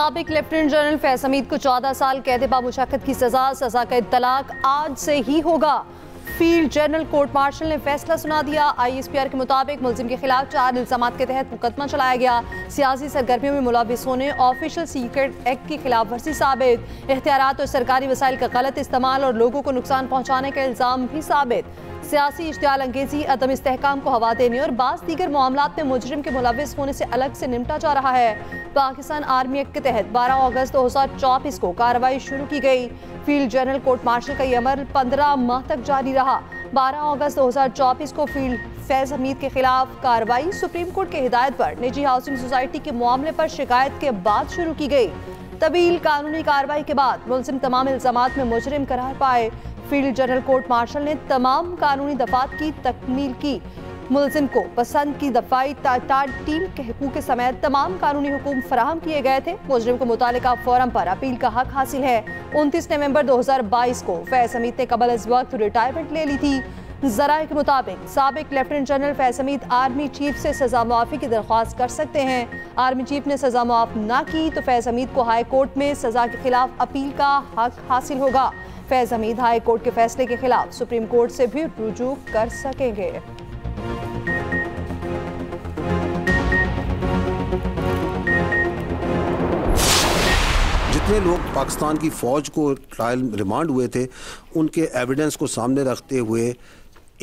साबिक lieutenant general Faiz Hamid को 14 साल कैद बामुशक्कत की सजा का इत्तलाक आज से ही होगा। फील्ड जनरल कोर्ट मार्शल ने फैसला सुना दिया। ISPR के मुताबिक मुलजिम के खिलाफ 4 इल्जामात के तहत मुकदमा चलाया गया। सियासी सरगर्मियों में मुलविस होने, ऑफिशियल सीक्रेट एक्ट की खिलाफ वर्जी साबित, इख्तियारात और सरकारी वसाइल का गलत इस्तेमाल और लोगों को नुकसान पहुँचाने का इल्जाम भी साबित, सियासी इश्तियाल अंगेजी, अदम इस्तेहकाम को हवा देने और बाज़ दीगर मामलात में मुजरिम के मुलविस होने से अलग से निपटा जा रहा है। पाकिस्तान आर्मी एक्ट के तहत 12 अगस्त 2024 को कार्रवाई शुरू की गई। फील्ड जनरल कोर्ट मार्शल का यह अमल 15 माह तक जारी रहा। 12 अगस्त 2024 को फील्ड फैज हमीद के खिलाफ कार्रवाई सुप्रीम कोर्ट की हिदायत पर निजी हाउसिंग सोसाइटी के मामले पर शिकायत के बाद शुरू की गई। तवील कानूनी कार्रवाई के बाद मुलजिम तमाम इल्जामात में मुजरिम करार पाए। फील्ड जनरल कोर्ट मार्शल ने तमाम कानूनी दफात की तकमील की। मुलजिम को पसंद की दफाई टीम के हुकूक समेत तमाम कानूनी हुकूम फराहम किए गए थे। मुजरिम को मुतालिका फोरम पर अपील का हक हासिल है। 29 नवंबर 2022 को फैज हमीद ने कबल इस वक्त रिटायरमेंट ले ली थी। जराए के मुताबिक साबिक lieutenant general Faiz Hamid army chief से सजा मुआफी की दरख्वास्त कर सकते हैं। आर्मी चीफ ने सजा मुआफ ना की तो फैज हमीद को हाई कोर्ट में सजा के खिलाफ अपील का हक हासिल होगा। फैज हमीद हाई कोर्ट के फैसले के खिलाफ सुप्रीम कोर्ट से भी रुजू कर सकेंगे। जितने लोग पाकिस्तान की फ़ौज को ट्रायल रिमांड हुए थे, उनके एविडेंस को सामने रखते हुए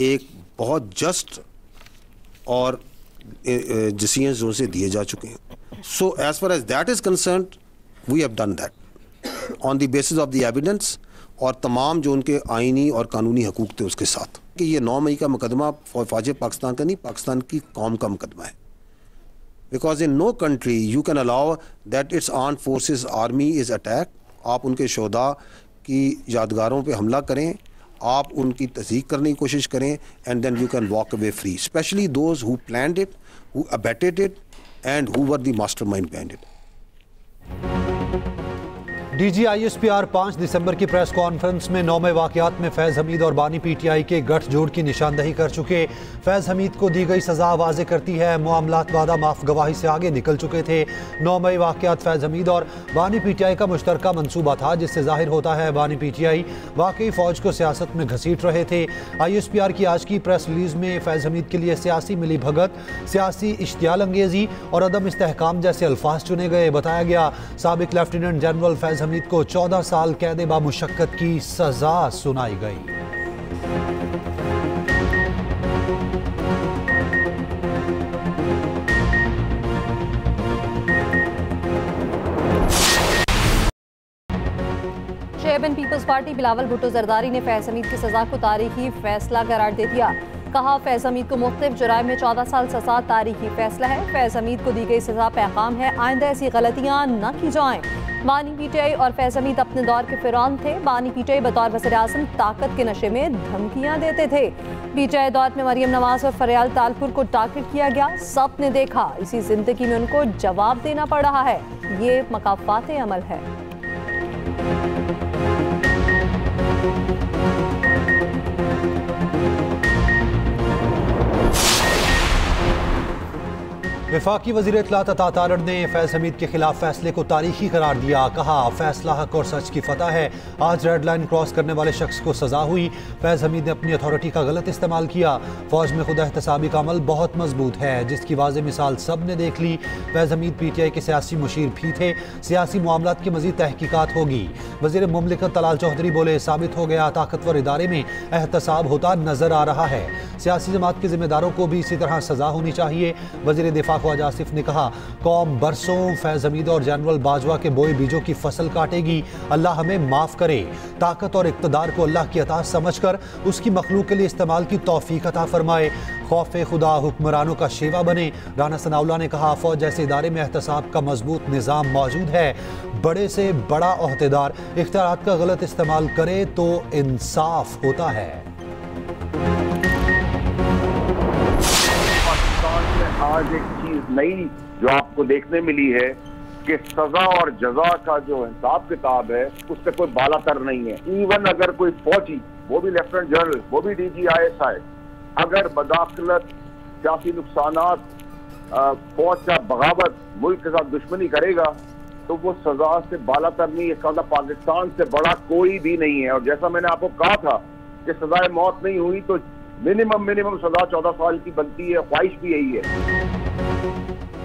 एक बहुत जस्ट और डिसीजंस उनसे दिए जा चुके हैं। So as far as that is concerned, we have done that on the basis of the evidence और तमाम जो उनके आइनी और कानूनी हकूक थे उसके साथ कि ये 9 मई का मुकदमा फ़ौज पाकिस्तान का नहीं, पाकिस्तान की कौम का मुकदमा है। Because in no country you can allow that its armed forces army is attacked. आप उनके शोधा की यादगारों पे हमला करें, आप उनकी तस्दीक करने की कोशिश करें, and then you can walk away free. Especially those who planned it, who abetted it, and who were the mastermind behind it. DG ISPR 5 दिसंबर की प्रेस कॉन्फ्रेंस में 9 मई वाक़यात में फैज़ हमीद और बानी PTI के गठजोड़ की निशानदही कर चुके। फैज़ हमीद को दी गई सज़ा वाज़े करती है मामलात वादा माफ गवाही से आगे निकल चुके थे। 9 मई वाक़यात फैज़ हमीद और बानी PTI का मुश्तरका मंसूबा था, जिससे जाहिर होता है बानी PTI वाकई फ़ौज को सियासत में घसीट रहे थे। ISPR की आज की प्रेस रिलीज़ में फैज़ हमीद के लिए सियासी मिली भगत, सियासी इश्तियाल अंगेजी और अदम इस्तेहकाम जैसे अल्फाज चुने गए। बताया गया साबिक लेफ्टिनेंट जनरल फैज़ हमीद को 14 साल कैद बामुशक्कत की सजा सुनाई गई। चेयरमैन पीपल्स पार्टी बिलावल भुट्टो जरदारी ने फैज हमीद की सजा को तारीखी फैसला करार दे दिया। कहा फैज हमीद को मुख्तलिफ जुराइम में 14 साल सजा तारीखी फैसला है। फैज हमीद को दी गई सजा पैगाम है, आइंदा ऐसी गलतियां न की जाएं। बानी PTI और फैज हमीद अपने दौर के फिरौन थे। बानी PTI बतौर वज़ीर-ए-आज़म ताकत के नशे में धमकियां देते थे। PTI दौर में मरियम नवाज और फरियाल तालपुर को टारगेट किया गया। सब ने देखा इसी जिंदगी में उनको जवाब देना पड़ रहा है। ये मकाफात अमल है। वफाकी वज़ीर इत्तलात अता तारड़ ने फैज़ हमीद के खिलाफ फैसले को तारीखी करार दिया। कहा फैसला हक और सच की फतह है। आज रेड लाइन क्रॉस करने वाले शख्स को सजा हुई। फैज़ हमीद ने अपनी अथॉरिटी का गलत इस्तेमाल किया। फौज में खुद एहतसाबी का अमल बहुत मजबूत है, जिसकी वाज़ेह मिसाल सब ने देख ली। फैज़ हमीद PTI के सियासी मुशीर भी थे। सियासी मामलात की मज़ीद तहकीकात होगी। वज़ीर मुमलिकत तलाल चौधरी बोले साबित हो गया ताकतवर इदारे में एहतसाब होता नजर आ रहा है। सियासी जमात के जिम्मेदारों को भी इसी तरह सजा होनी चाहिए। वज़ीर दिफा ख्वाजा आसिफ ने कहा कौम बरसों फैज़ हमीद और जनरल बाजवा के बोए बीजों की फसल काटेगी। अल्लाह हमें माफ़ करे। ताकत और इक़्तिदार को अल्लाह की अता समझकर उसकी मखलूक के लिए इस्तेमाल की तौफीक अता फरमाए। खौफ खुदा हुक्मरानों का शेवा बने। राना सनाउल्लाह ने कहा फौज जैसे इदारे में एहतसाब का मजबूत निज़ाम मौजूद है। बड़े से बड़ा ओहदेदार इख्तियारात का गलत इस्तेमाल करे तो इंसाफ होता है। आज एक चीज नई जो आपको देखने मिली है कि सजा और जजा का जो हिसाब किताब है उससे कोई बालातर नहीं है। इवन अगर कोई फौजी, वो भी लेफ्टिनेंट जनरल, वो भी DG ISI, अगर बदाखलत, सियासी नुकसानात, फौज का बगावत, मुल्क के साथ दुश्मनी करेगा तो वो सजा से बालातर नहीं, इसका मतलब पाकिस्तान से बड़ा कोई भी नहीं है। और जैसा मैंने आपको कहा था कि सजाए मौत नहीं हुई तो मिनिमम सजा 14 साल की बनती है, ख्वाहिश भी यही है।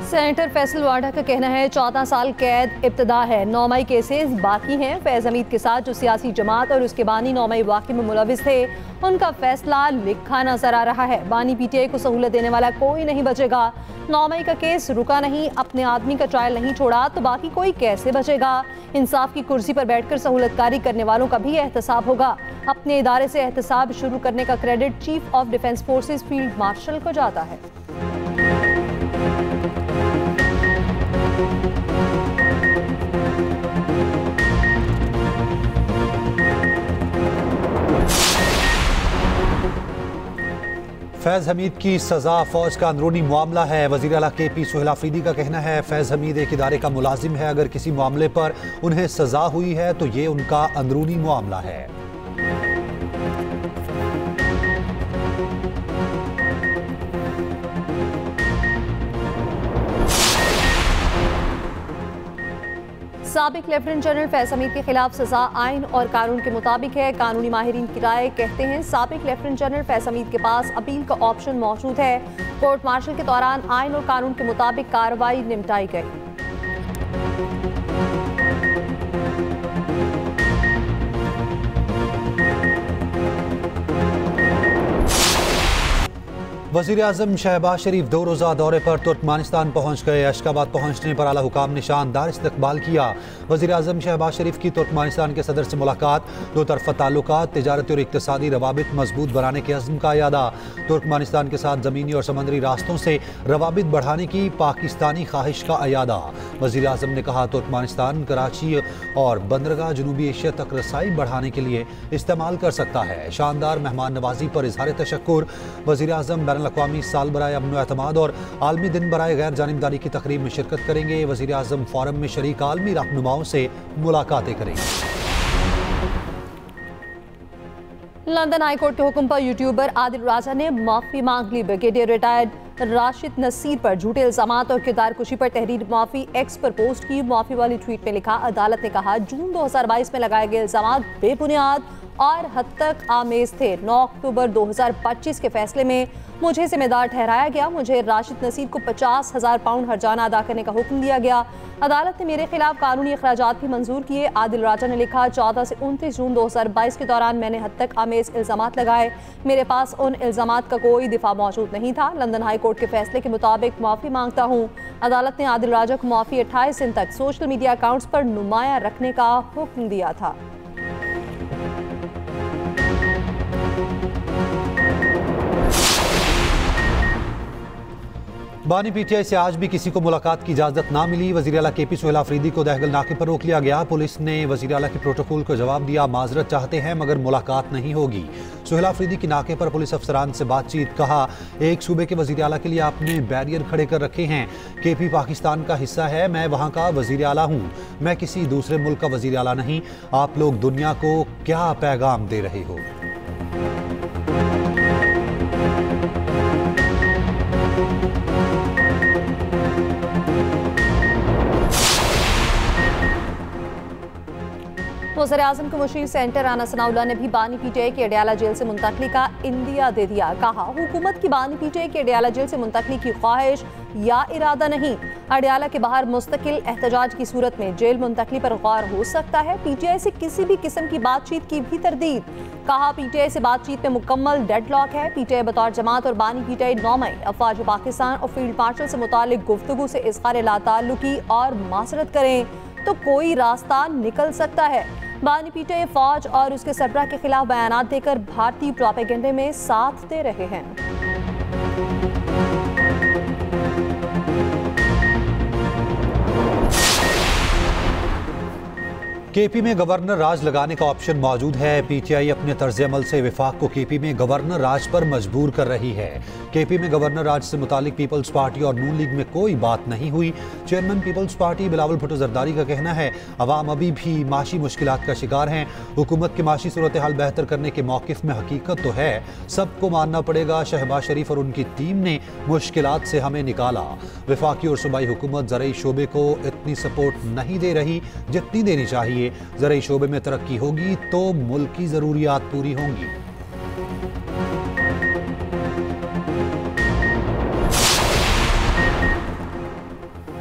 सेनेटर फैसल वाडा का कहना है 14 साल कैद इब्तदा है, 9 मई केसेस बाकी हैं। फैज हमीद के साथ जो सियासी जमात और उसके बानी 9 मई वाक़े में मुलविस थे, उनका फैसला लिखा नजर आ रहा है। बानी पीटीआई को सहूलत देने वाला कोई नहीं बचेगा। 9 मई का केस रुका नहीं, अपने आदमी का ट्रायल नहीं छोड़ा तो बाकी कोई कैसे बचेगा। इंसाफ की कुर्सी पर बैठकर सहूलतकारी करने वालों का भी एहतसाब होगा। अपने इदारे से एहतसाब शुरू करने का credit chief of defence forces field marshal को जाता है। फैज़ हमीद की सज़ा फ़ौज का अंदरूनी मामला है। वज़ीर आला KP सुहेल आफरीदी का कहना है फैज़ हमीद एक इदारे का मुलाजिम है, अगर किसी मामले पर उन्हें सज़ा हुई है तो ये उनका अंदरूनी मामला है। साबिक लेफ्टिनेंट जनरल फैज हमीद के खिलाफ सजा आइन और कानून के मुताबिक है। कानूनी माहिरीन की राय कहते हैं साबिक लेफ्टिनेंट जनरल फैज हमीद के पास अपील का ऑप्शन मौजूद है। कोर्ट मार्शल के दौरान आइन और कानून के मुताबिक कार्रवाई निपटाई गई। वज़ीर आज़म शहबाज शरीफ 2 रोज़ा दौरे पर तुर्कमानिस्तान पहुँच गए। अशकाबाद पहुँचने पर आला हुकाम ने शानदार इस्तकबाल किया। वज़ीर आज़म शहबाज शरीफ की तुर्कमानिस्तान के सदर से मुलाकात, दो तरफ़ा ताल्लुकात, तिजारती और इक़्तिसादी रवाबित मजबूत बनाने के अज़्म का अयादा। तुर्कमानिस्तान के साथ ज़मीनी और समंदरी रास्तों से रवाबित बढ़ाने की पाकिस्तानी ख्वाहिश का अयादा। वज़ीर आज़म ने कहा तुर्कमानिस्तान कराची और बंदरगाह जनूबी एशिया तक रसाई बढ़ाने के लिए इस्तेमाल कर सकता है। शानदार मेहमान नवाजी पर इज़हार तशक्कुर। वज़ीर आज़म अक़वामी साल बराए अमन व एतमाद और आलमी दिन बराए गैर जानिबदारी की तकरीब में शिरकत करेंगे। वज़ीर आज़म फोरम में शरीक आलमी रहनुमाओं से मुलाकातें करेंगे। लंदन हाईकोर्ट के हुक्म पर यूट्यूबर आदिल राजा ने माफी मांग ली। ब्रिगेडियर रिटायर्ड राशिद नसीर पर झूठे इल्जामात और किरदार कुशी पर तहरीर माफी एक्स पर पोस्ट की। माफी वाली ट्वीट में लिखा, अदालत ने कहा जून 2022 में लगाए गए इल्जामात बेबुनियाद और हद तक आमेज थे। 9 अक्टूबर 2025 के फैसले में मुझे जिम्मेदार ठहराया गया। मुझे राशिद नसीर को 50,000 पाउंड हर्जाना अदा करने का हुक्म दिया गया। अदालत ने मेरे खिलाफ कानूनी अखराजात भी मंजूर किए। आदिल राजा ने लिखा, 14 से 29 जून 2022 के दौरान मैंने हद तक आमेज इल्जामात लगाए। मेरे पास उन इल्जामात का कोई दिफा मौजूद नहीं था। लंदन हाई कोर्ट के फैसले के मुताबिक माफी मांगता हूँ। अदालत ने आदिल राजा को माफी 28 दिन तक सोशल मीडिया अकाउंट्स पर नुमाया रखने का हुक्म दिया था। बानी पीटीआई से आज भी किसी को मुलाकात की इजाज़त ना मिली। वज़ीर आला KP सुहेल आफरीदी को दहगल नाके पर रोक लिया गया। पुलिस ने वज़ीर आला के प्रोटोकॉल को जवाब दिया, माजरत चाहते हैं मगर मुलाकात नहीं होगी। सुहेल आफरीदी की नाके पर पुलिस अफसरान से बातचीत, कहा एक सूबे के वज़ीर आला के लिए आपने बैरियर खड़े कर रखे हैं। KP पाकिस्तान का हिस्सा है, मैं वहाँ का वज़ीर आला हूँ, मैं किसी दूसरे मुल्क का वज़ीर आला नहीं। आप लोग दुनिया को क्या पैगाम दे रहे हो? वज़ीर आज़म के मुशीर सेंटर राना सनाउल्लाह ने भी बानी पीटीआई की अडयाला जेल से मुंतकली का इंदिया दे दिया। कहा हुकूमत की बानी पीटीआई की अडयाला जेल से मुंतकली की ख्वाहिश या इरादा नहीं। अडयाला के बाहर मुस्तकिल एहतजाज की सूरत में जेल मुंतकली पर गौर हो सकता है। पीटीआई से किसी भी किस्म की बातचीत की भी तरदीद। कहा पीटीआई से बातचीत में मुकम्मल डेडलॉक है। पीटीआई बतौर जमात और बानी पीटीआई 9 मई अफवाज पाकिस्तान और फील्ड मार्शल से मुतालिक गुफ्तगू से इज़हार लाताल्लुकी और मासरत करें तो कोई रास्ता निकल सकता है। बानी पीटीआई फौज और उसके सरबराह के खिलाफ बयानात देकर भारतीय प्रोपेगेंडे में साथ दे रहे हैं। केपी में गवर्नर राज लगाने का ऑप्शन मौजूद है। पीटीआई अपने तर्ज अमल से विफाक को केपी में गवर्नर राज पर मजबूर कर रही है। केपी में गवर्नर राज से मुतालिक पीपल्स पार्टी और नून लीग में कोई बात नहीं हुई। चेयरमैन पीपल्स पार्टी बिलावल भुट्टो जरदारी का कहना है अवाम अभी भी माशी मुश्किलात का शिकार हैं। हुकूमत की माशी सूरत हाल बेहतर करने के मौकिफ में हकीकत तो है, सबको मानना पड़ेगा। शहबाज शरीफ और उनकी टीम ने मुश्किलात से हमें निकाला। विफाकी और सूबाई हुकूमत ज़राई शोबे को इतनी सपोर्ट नहीं दे रही जितनी देनी चाहिए। ज़राई शोबे में तरक्की होगी तो मुल्क की जरूरियात पूरी होंगी।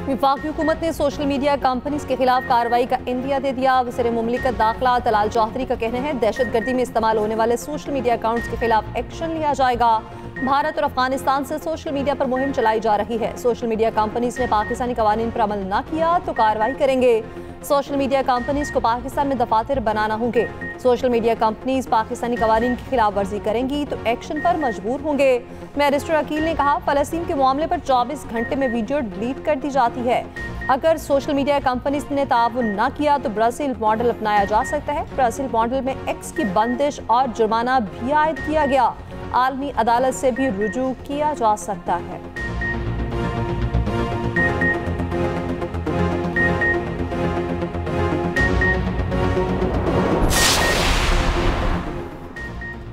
वफाकी हुकूमत ने सोशल मीडिया कंपनीज के खिलाफ कार्रवाई का इंदिया दे दिया। वज़ीर मुमलिकत दाखिला तलाल चौधरी का कहना है दहशतगर्दी में इस्तेमाल होने वाले सोशल मीडिया अकाउंट्स के खिलाफ एक्शन लिया जाएगा। भारत और अफगानिस्तान से सोशल मीडिया पर मुहिम चलाई जा रही है। सोशल मीडिया कंपनीज ने पाकिस्तानी कवानीन पर अमल न किया तो कार्रवाई करेंगे। सोशल मीडिया कंपनीज को पाकिस्तान में दफातर बनाना होंगे। सोशल मीडिया कंपनीज पाकिस्तानी कवानीन की खिलाफ वर्जी करेंगी तो एक्शन पर मजबूर होंगे। बैरिस्टर अकील ने कहा फलस्तीन के मामले पर 24 घंटे में वीडियो डिलीट कर दी जाती है। अगर सोशल मीडिया कंपनीज ने ताउन न किया तो ब्राजील मॉडल अपनाया जा सकता है। ब्राजील मॉडल में एक्स की बंदिश और जुर्माना भी आयद किया गया। आलमी अदालत से भी रुजू किया जा सकता है।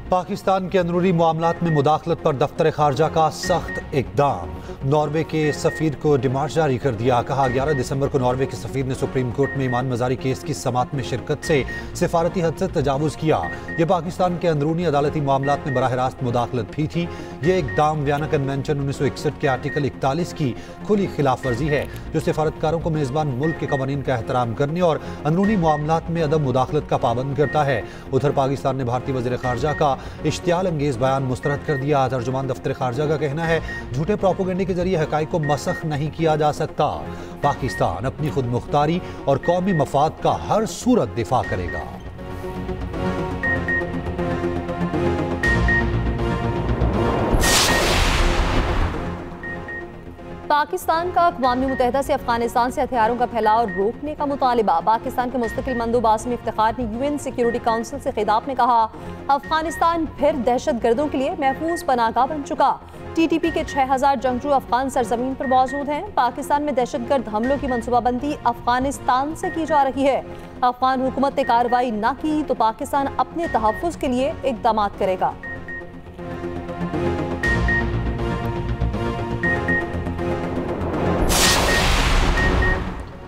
पाकिस्तान के अंदरूनी मामलात में मुदाखलत पर दफ्तर खारजा का सख्त इकदाम। नॉर्वे के सफीर को डिमांड जारी कर दिया। कहा 11 दिसंबर को नॉर्वे के सफीर ने सुप्रीम कोर्ट में ईमान मजारी केस की समात में शिरकत से सिफारती हद से तजावुज किया। यह पाकिस्तान के अंदरूनी अदालती मामलात में बराह रास्त मुदाखलत भी थी। यह इकदाम वियना कन्वेंशन 1961 के आर्टिकल 41 की खुली खिलाफ वर्जी है जो सिफारतकारों को मेजबान मुल्क के कवानीन का एहतराम करने और अंदरूनी मामलात में अदम मुदाखलत का पाबंद करता है। उधर पाकिस्तान ने भारतीय वज़ीर खारजा का इश्तियाल अंगेज बयान मुस्तरद कर दिया। तर्जुमान दफ्तर खारजा का कहना है झूठे प्रोपेगेंडे के जरिए हकाइक को मसख नहीं किया जा सकता। पाकिस्तान अपनी खुद मुख्तारी और कौमी मफाद का हर सूरत दिफा करेगा। पाकिस्तान का अक़वाम मुत्तहिदा से अफगानिस्तान से हथियारों का फैलाव रोकने का मुतालिबा। पाकिस्तान के मुस्तकिल मंदूब आसिम इफ्तिखार ने यूएन सिक्योरिटी काउंसिल से खिताब में कहा अफगानिस्तान फिर दहशतगर्दों के लिए महफूज पनाहगाह बन चुका। टीटीपी के 6000 जंगजू अफगान सरजमीन पर मौजूद हैं। पाकिस्तान में दहशतगर्द हमलों की मनसूबाबंदी अफगानिस्तान से की जा रही है। अफगान हुकूमत ने कार्रवाई न की तो पाकिस्तान अपने तहफ़्फ़ुज़ के लिए इक़दाम करेगा।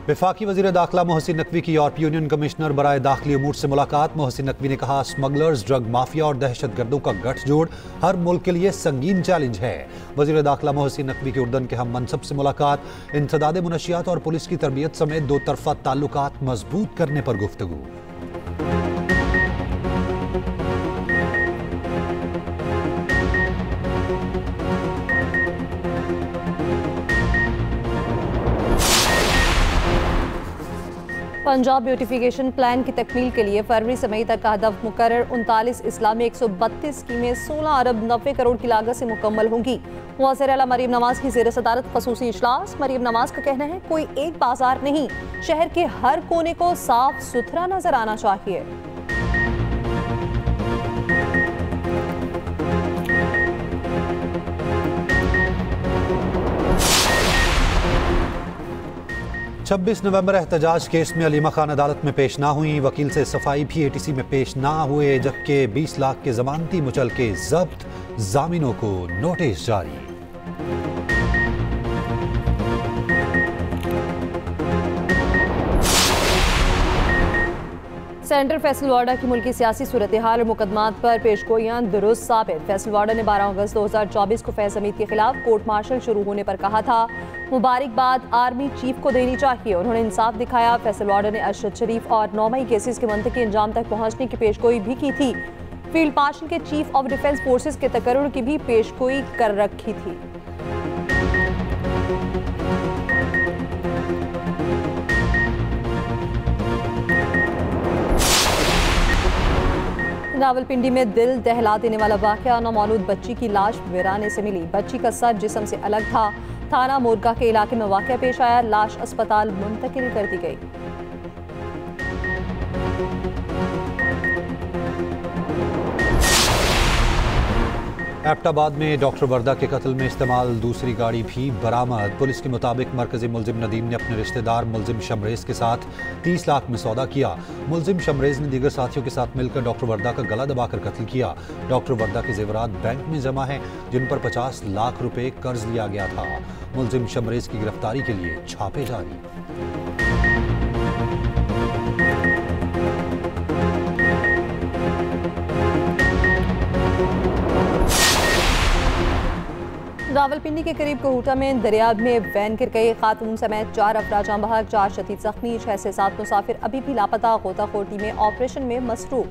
वफाकी वज़ीर दाखिला मोहसिन नकवी की यूरोपीय यूनियन कमिश्नर बराए दाखिली उमूर से मुलाकात। मोहसिन नकवी ने कहा स्मगलर्स, ड्रग माफिया और दहशतगर्दों का गठजोड़ हर मुल्क के लिए संगीन चैलेंज है। वज़ीर दाखिला मोहसिन नकवी की उर्दन के हम मनसब से मुलाकात। इंसदाद मुनशियात और पुलिस की तरबियत समेत दो तरफा ताल्लुकात मजबूत करने पर गुफ्तगू। पंजाब ब्यूटिफिकेशन प्लान की तकमील के लिए फरवरी से मई तक का हदफ मुकर्रर 39 इस्ला में 132 स्कीमें 16 अरब 90 करोड़ की लागत से मुकम्मल होंगी। वज़ीर आला मरीम नवाज की ज़ेर सदारत ख़ुसूसी इजलास। मरीम नवाज का कहना है कोई एक बाजार नहीं, शहर के हर कोने को साफ सुथरा नजर आना चाहिए। छब्बीस नवंबर एहतजाज केस में अलीमा खान अदालत में पेश ना हुई। वकील से सफाई भी एटीसी में पेश ना हुए, जबकि 20 लाख के जमानती मुचलके जब्त, जामीनों को नोटिस जारी। सेंटर फैसल वाडा की मुल्की सियासी सूरत हाल और मुकदमात पर पेशगोइयां दुरुस्त साबित। फैसल वाडा ने 12 अगस्त 2024 को फैज़ हमीद के खिलाफ कोर्ट मार्शल शुरू होने पर कहा था मुबारकबाद आर्मी चीफ को देनी चाहिए। उन्होंने इंसाफ दिखाया। फैसल वाडा ने अरशद शरीफ और 9 मई केसेस के मंतकी अंजाम तक पहुंचने की पेशगोई भी की थी। फील्ड मार्शल के चीफ ऑफ डिफेंस फोर्सेस के तकर्रुर की भी पेशगोई कर रखी थी। रावलपिंडी में दिल दहला देने वाला वाकया। नौमौलूद बच्ची की लाश वीराने से मिली। बच्ची का सर जिस्म से अलग था। थाना मोरगा के इलाके में वाकया पेश आया। लाश अस्पताल मुंतकिल कर दी गई। एबटाबाद में डॉक्टर वर्दा के कत्ल में इस्तेमाल दूसरी गाड़ी भी बरामद। पुलिस के मुताबिक मरकजी मुलजिम नदीम ने अपने रिश्तेदार मुलजिम शमरेज के साथ 30 लाख में सौदा किया। मुलजिम शमरेज ने दीगर साथियों के साथ मिलकर डॉक्टर वर्दा का गला दबाकर कत्ल किया। डॉक्टर वर्दा के जेवरात बैंक में जमा हैं, जिन पर 50 लाख रुपए कर्ज लिया गया था। मुलजिम शमरेज की गिरफ्तारी के लिए छापे जारी। रावलपिंडी के करीब कोहूटा में दरिया में वैन गिर गई। खातून समेत 4 अफराद जाँ बहक, 4 शदीद जख्मी। 6 से 7 मुसाफिर अभी भी लापता। गोताखोर टीमें ऑपरेशन में मसरूफ।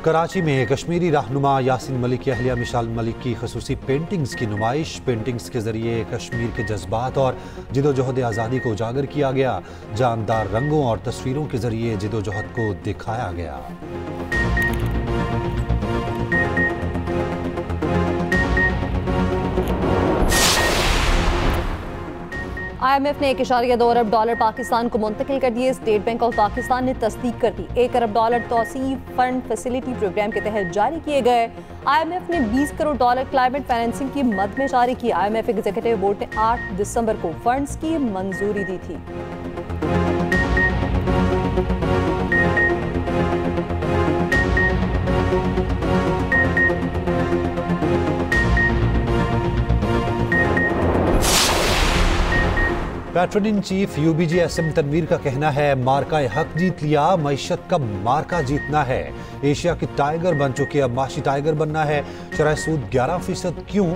कराची में कश्मीरी रहनुमा यासिन मलिक की अहलिया मिसाल मलिक की खसूसी पेंटिंग्स की नुमाइश। पेंटिंग्स के जरिए कश्मीर के जज्बात और जिदोजहद आज़ादी को उजागर किया गया। जानदार रंगों और तस्वीरों के जरिए जिदोजहद को दिखाया गया। IMF ने $1.2 अरब पाकिस्तान को मुंतकिल कर दिए। स्टेट बैंक ऑफ पाकिस्तान ने तस्दीक कर दी। $1 अरब तौसीफ फंड फैसिलिटी प्रोग्राम के तहत जारी किए गए। IMF ने $20 करोड़ क्लाइमेट फाइनेंसिंग की मद में जारी की। IMF एग्जीक्यूटिव बोर्ड ने 8 दिसंबर को फंड्स की मंजूरी दी थी। Pattern in chief UBG-SM Tanveer का कहना है, मार्का हक जीत लिया, मईशत का मार्का जीतना है। एशिया की टाइगर बन चुके, अब माशी टाइगर बनना है। शरह सूद 11% क्यों,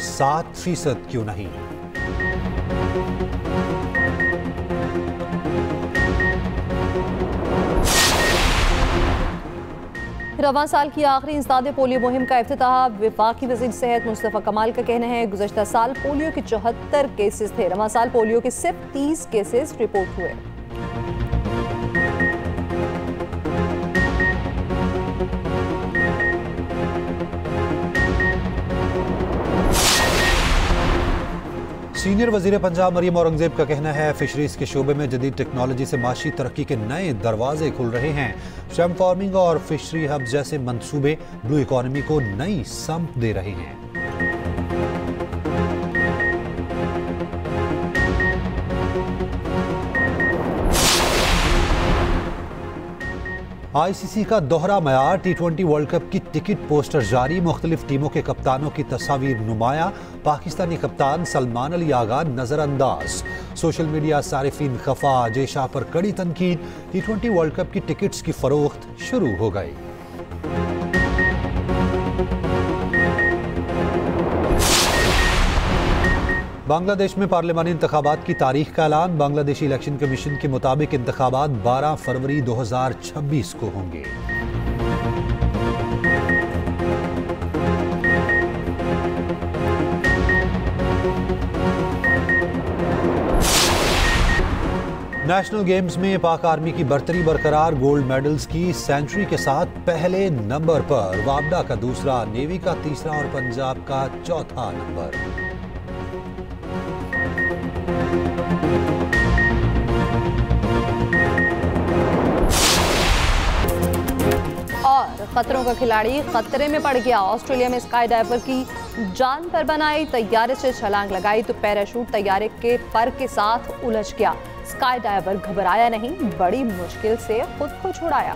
7% क्यों नहीं। रवां साल की आखिरी इंसदाद पोलियो मुहिम का इफ्तिताह। वफाकी वज़ीर सेहत मुस्तफ़ा कमाल का कहना है, गुज़श्ता साल पोलियो के 74 केसेस थे। रवां साल पोलियो के सिर्फ 30 केसेस रिपोर्ट हुए। सीनियर वजीर पंजाब मरियम औरंगजेब का कहना है, फिशरीज के शोबे में जदीद टेक्नोलॉजी से माशी तरक्की के नए दरवाजे खुल रहे हैं। श्रम फार्मिंग और फिशरी हब जैसे मंसूबे ब्लू इकोनॉमी को नई समत दे रहे हैं। ICC का दोहरा मयार, T20 वर्ल्ड कप की टिकट पोस्टर जारी। मुख्तलिफ टीमों के कप्तानों की तस्वीर नुमाया। पाकिस्तानी कप्तान सलमान अली आगा नजरअंदाज। सोशल मीडिया सारिफीन खफा। जय शाह पर कड़ी तनकीद। T20 वर्ल्ड कप की टिकट्स की फरोख्त शुरू हो गई। बांग्लादेश में पार्लिमानी इंतखाबात की तारीख का ऐलान। बांग्लादेशी इलेक्शन कमीशन के मुताबिक इंतखाबात 12 फरवरी 2026 को होंगे। नेशनल गेम्स में पाक आर्मी की बरतरी बरकरार। गोल्ड मेडल्स की सेंचुरी के साथ पहले नंबर पर। वाबडा का दूसरा, नेवी का तीसरा और पंजाब का चौथा नंबर। और खतरों का खिलाड़ी खतरे में पड़ गया। ऑस्ट्रेलिया में स्काई डाइवर की जान पर बनाई। तैयारे से छलांग लगाई तो पैराशूट तैयारे के पर के साथ उलझ गया। स्काई डाइवर घबराया नहीं, बड़ी मुश्किल से खुद को छुड़ाया।